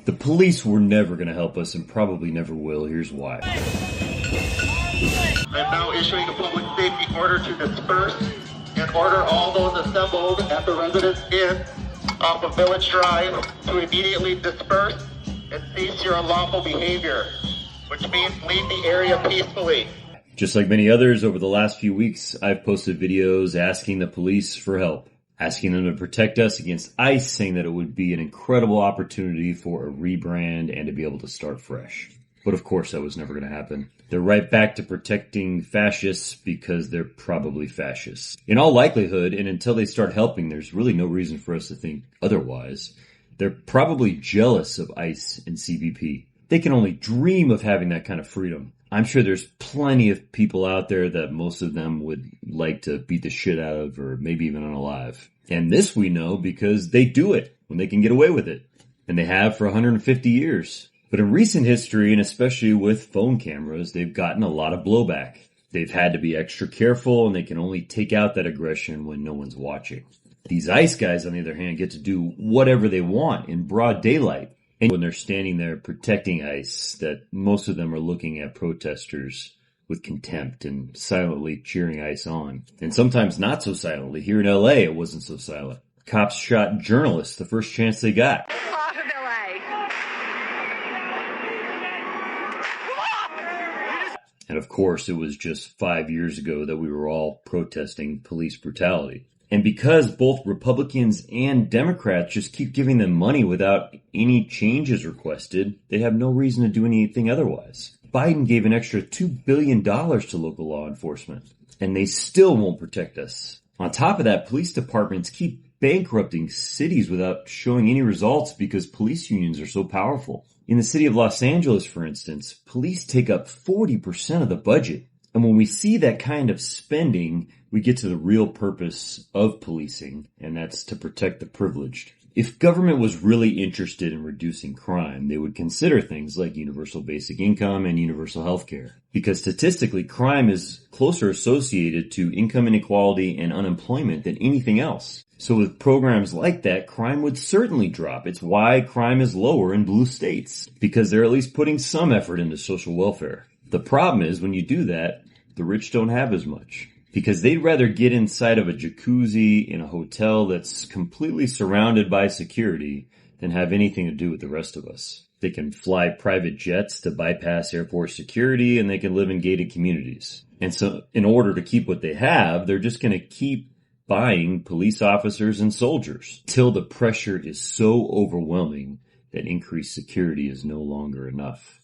The police were never going to help us and probably never will. Here's why. I'm now issuing a public safety order to disperse and order all those assembled at the Residence Inn off of Village Drive to immediately disperse and cease your unlawful behavior, which means leave the area peacefully. Just like many others, over the last few weeks, I've posted videos asking the police for help, asking them to protect us against ICE, saying that it would be an incredible opportunity for a rebrand and to be able to start fresh. But of course, that was never going to happen. They're right back to protecting fascists because they're probably fascists. In all likelihood, and until they start helping, there's really no reason for us to think otherwise. They're probably jealous of ICE and CBP. They can only dream of having that kind of freedom. I'm sure there's plenty of people out there that most of them would like to beat the shit out of, or maybe even unalive. And this we know because they do it when they can get away with it. And they have for 150 years. But in recent history, and especially with phone cameras, they've gotten a lot of blowback. They've had to be extra careful, and they can only take out that aggression when no one's watching. These ICE guys, on the other hand, get to do whatever they want in broad daylight. And when they're standing there protecting ICE, that most of them are looking at protesters with contempt and silently cheering ICE on. And sometimes not so silently. Here in LA, it wasn't so silent. Cops shot journalists the first chance they got. Off of LA. And of course, it was just 5 years ago that we were all protesting police brutality. And because both Republicans and Democrats just keep giving them money without any changes requested, they have no reason to do anything otherwise. Biden gave an extra $2 billion to local law enforcement, and they still won't protect us. On top of that, police departments keep bankrupting cities without showing any results because police unions are so powerful. In the city of Los Angeles, for instance, police take up 40% of the budget. And when we see that kind of spending, we get to the real purpose of policing, and that's to protect the privileged. If government was really interested in reducing crime, they would consider things like universal basic income and universal health care. Because statistically, crime is closer associated to income inequality and unemployment than anything else. So with programs like that, crime would certainly drop. It's why crime is lower in blue states, because they're at least putting some effort into social welfare. The problem is when you do that, the rich don't have as much. Because they'd rather get inside of a jacuzzi in a hotel that's completely surrounded by security than have anything to do with the rest of us. They can fly private jets to bypass airport security, and they can live in gated communities. And so in order to keep what they have, they're just going to keep buying police officers and soldiers till the pressure is so overwhelming that increased security is no longer enough.